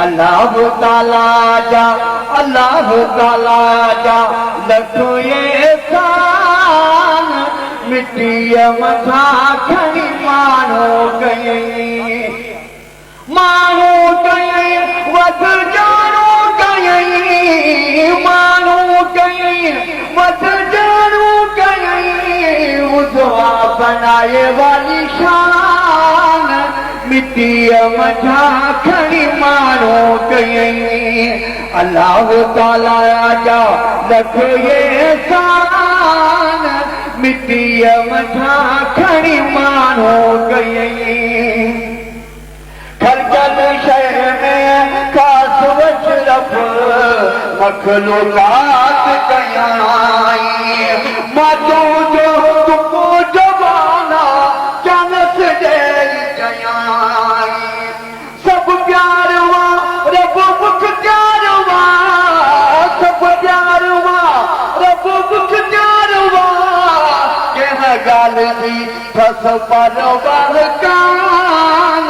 अल्लाह ताला जा लखो एहसान मिट्टीअ मथां खणी माण्हू कयईं वध ॼाणो कयईं माण्हू कयईं वध ॼाणो कयईं उज़वा बनाए वाली शान मिट्टीअ मथां खणी माण्हू कयईं अल्लाह ताला जा लखो एहसान मिट्टीअ मथां खणी माण्हू कयईं खरजल शहर में ख़ास वशरफ मखलूकात कयाईं मातों जो तुको जवाना जानस ॾेई कयाईं सब प्यार हुआ रब मुख प्यार हुआ सब प्यार हुआ रब मुख प्यार हुआ कंहिं ॻाल्हि जी फस परवाह कान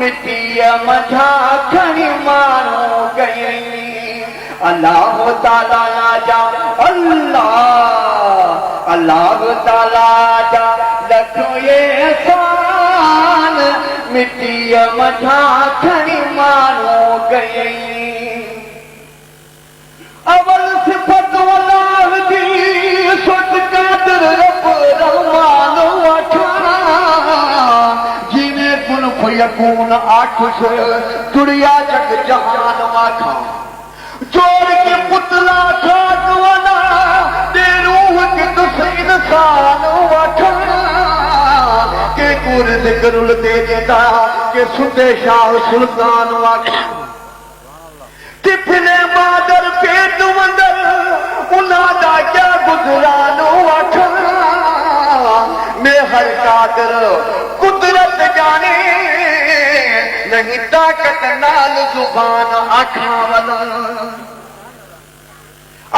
मिट्टीअ मथां खणी माण्हू कयईं अल्लाह ताला जा अल्लाह ताला जा लखो एहसान मिट्टीअ मथां खणी माण्हू कयईं अवल सिफ़त अल्लाह जी सुठ क़ादिर रब रहमान वठां जिने कुन फयकून आठुस दुनिया जग जहान वाखा जोड़ के पुतला खाक वना दे रूह के दुस इंसान वठा के कुर जिक्रुल दे देता के सुते शाह सुल्तान वाखा तिफने मादर पेट वंदर उन्हां क्या गुजरान वठा में हर कादर कुदरत जाने नहीं ताकत नाल जुबान आखा वला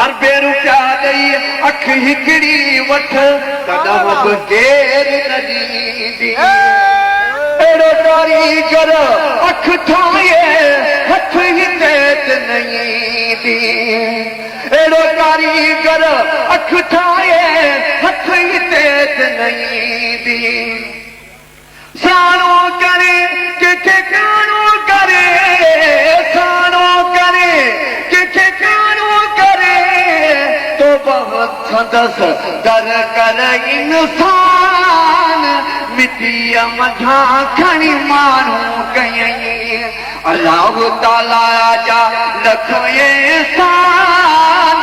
अरबे रुपया ॾेई अख हिकिड़ी वठ कदम बि केर न ॾींदी अहिड़ो कारीगर अख ठाहे हथ हिते न ईंदी अहिड़ो कारीगर अख ठाहे हथ हिते न ईंदी साणो करे कंहिंखे काणो करे साणो करे कंहिंखे काणो करे तो बहुत संदसि दर कर इंसान मिट्टीअ मथां खणी माण्हू कयईं अल्लाह ताला जा लखो एहसान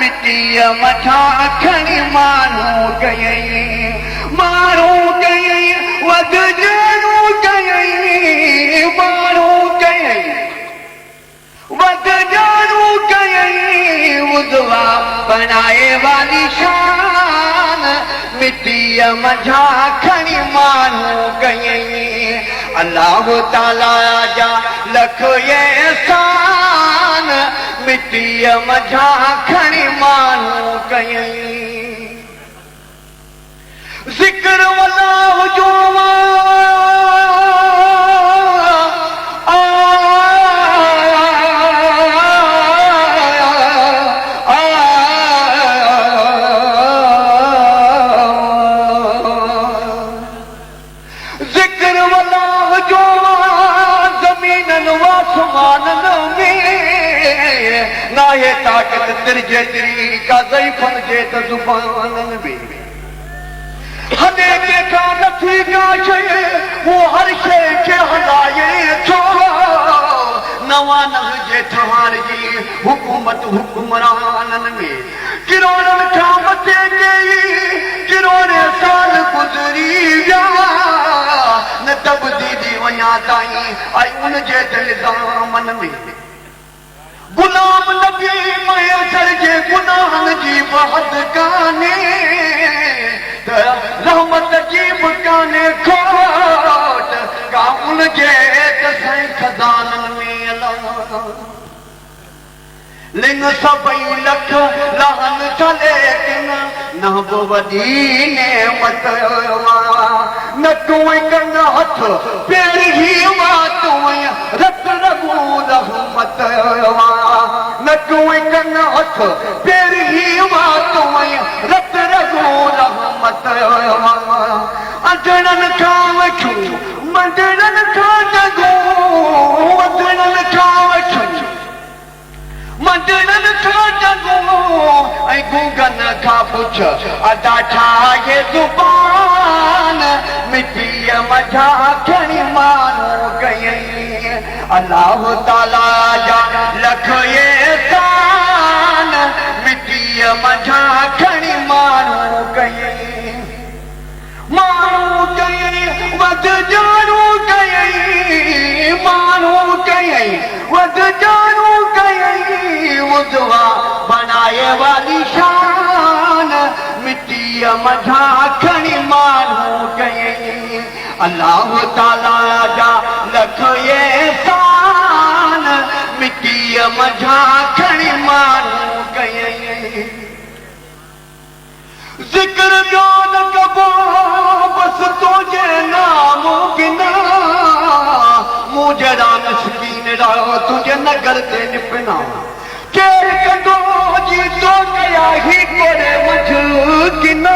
मिट्टीअ मथां खणी माण्हू कयईं वध ॼाणो कयईं माण्हू कयईं वध ॼाणो कयईं उज़वा बनाए वाली शान मिट्टीअ मथां खणी माण्हू कयईं अल्लाह ताला जा लखो एहसान मिट्टीअ मथां खणी माण्हू कयईं ज़िक्र अल्लाह जो नाहे ताकत तेरी जेतरी का ज़ईफ़न जे त ज़ुबानन में हदे के का नथी का शय वो हर शय के हलाए थो नवानह जे ठहार जी हुकूमत हुक्मरानन में किरोड़न का मथे गई किरोड़े साल गुज़री विया न तब्दीली वञा ताईं आई उन जे दिल दामन में गुलाम नबी मयसर जे गुनाहन जी बहद काने रहमत जी काने खोट का उन जे तसई खजानन में लिंग सबई लख लहन चले न बि वॾी नेमत न तूं कन हथ पेर ही तुई रत रगू रहमत न तुई कन हथ पेरी तुई रत रगू रहमत अजणन खां वठूं मंडणन खां जगो अजणन खां वठूं मंडणन खां जगो ऐं गूगन खां पुछ अदा छा ये ज़ुबान मिटीअ मझा खणी माण्हू कयईं अलाह ताला जा लख एहसान मिटीअ मझा खणी माण्हू कयईं माण्हू कयईं वध जानू कयईं माण्हू कयईं वध जानू कयईं उज़वा बनाए वाली शान मिटीअ मझा खणी माण्हू कयईं अलाह ताला जा लख एहसान मिटीअ मझा खणी माण्हू कयईं ज़िक्र ॿियो न कबो बसि तुंहिंजे नाम बिना मूं जहिड़ा मिसकीन रहो तुंहिंजे नगर ते निपना केरु कंदो जी तो कया ही कोरे मझ किना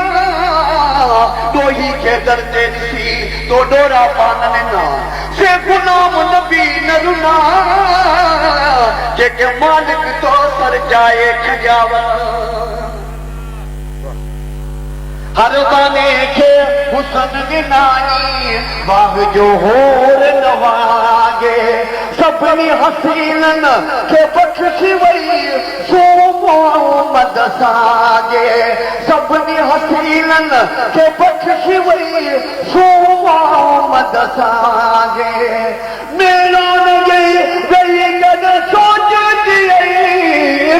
तो ही के दर ते ॾिसी तो डोरा पान ॾिना से गुलाम नबी न रुना जेके मालिक तो सर जाए खजावा हर बाने खे हुसन ॾिनाई बाग जो होर न वागे सभिनी हसीननि खे बख़्शी वई सो मोहम्मद सागे सभिनी हसीननि खे बख़्शी वई सो मोहम्मद सागे मेरा न गई गई कद सोचती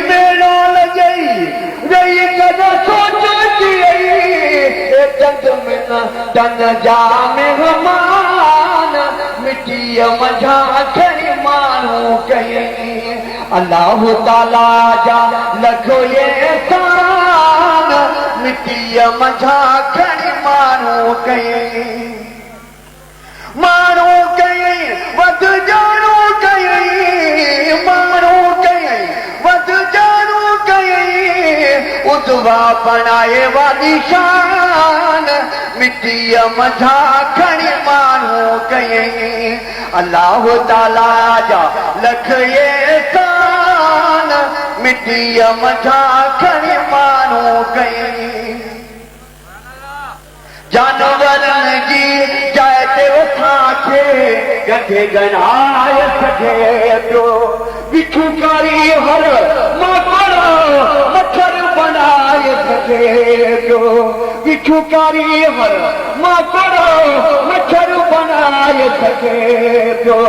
मेरा न गई गई कद सोचती जग में न तन जा मेहमान मिटीअ मझा खणी माण्हू कयईं अलाह ताला जा लख एहसान मिटीअ मझा खणी माण्हू कयईं माण्हू कयईं वध जानू कयईं माण्हू कयईं वध जानू कयईं उज़वा बनाए वाली शान मिटीअ मझा खणी माण्हू कयईं अलाह ताला जा लख एहसान मिटीअ मझा खणी माण्हू कयईं जानवरनि जी जाइ ते असांखे गंढे गणाए सघे पियो बिच्छू कारी हर माकड़ मच्छर बनाए सघे पियो बिच्छू कारी हर माकड़ मच्छर बनाए सघे पियो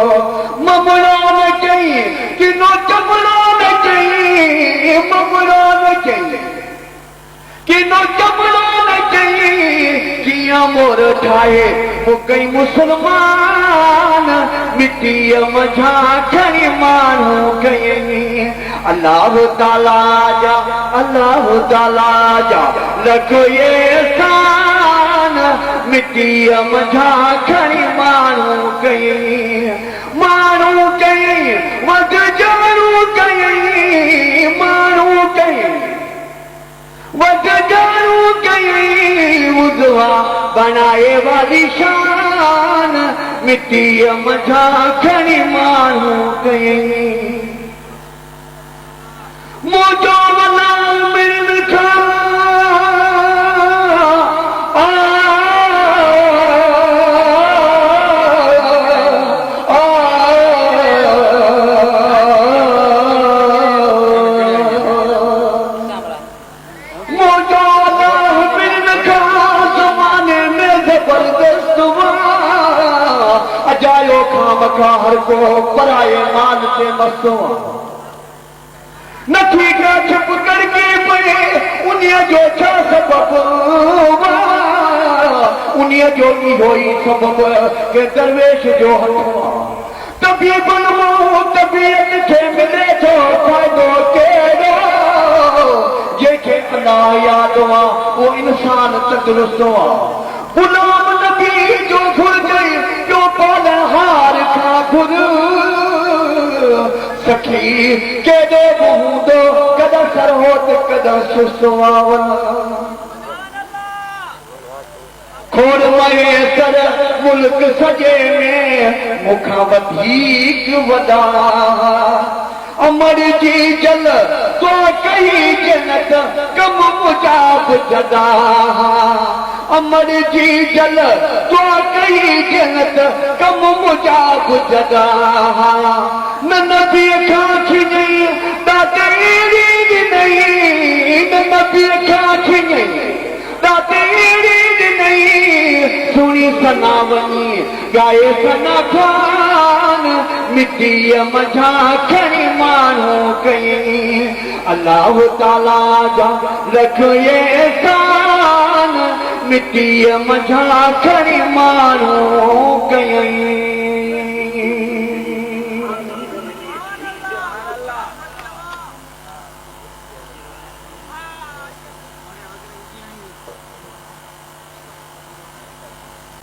ममड़ो न चई किनो चमड़ो न चई ममड़ो न चई किनो चमड़ो न चई कियां मोर ठाहे मुकई मुसलमान मिटीअ मझा खणी माण्हू कयईं अलाह ताला जा लख एहसान मिटीअ मझा खणी माण्हू कयईं माण्हू कयईं वध जानू कयईं माण्हू कयईं वध जानू कयईं उज़वा बनाए वाली शान मिटीअ मझा खणी माण्हू कयईं मुंहिंजो नाम मिल खां हर को पराए माल ते मस्तो नथी का छुप करके पए उन्हीअ जो छा सबबु उन्हीअ जो इहो ई सबबु के दरवेश जो हथ तभी बनमो तबीयत खे मिले थो फ़ाइदो कहिड़ो जंहिंखे अलाह यादि आहे उहो इंसान तंदुरुस्त आहे गुलाम नबी जो घुरिजई जो पालहार खां घुर सखी केॾो हूंदो कॾहिं सरहोत कॾहिं सुसवावन खोड़ मयसर मुल्क सॼे में मूंखां वधीक वॾा अमर जी जल तो कई जन्नत कम मुजाब जदा अमर जी जल तो कई जन्नत कम मुजाब जदा न नबी खां छिनई दातेरी नहीं न नबी खां छिनई दातेरी नहीं सुनी सनावनी गाए सना खान मिट्टीअ मझा खणी माण्हू कई अल्लाह ताला जा रख एहसान मिट्टीअ मझा खणी माण्हू कई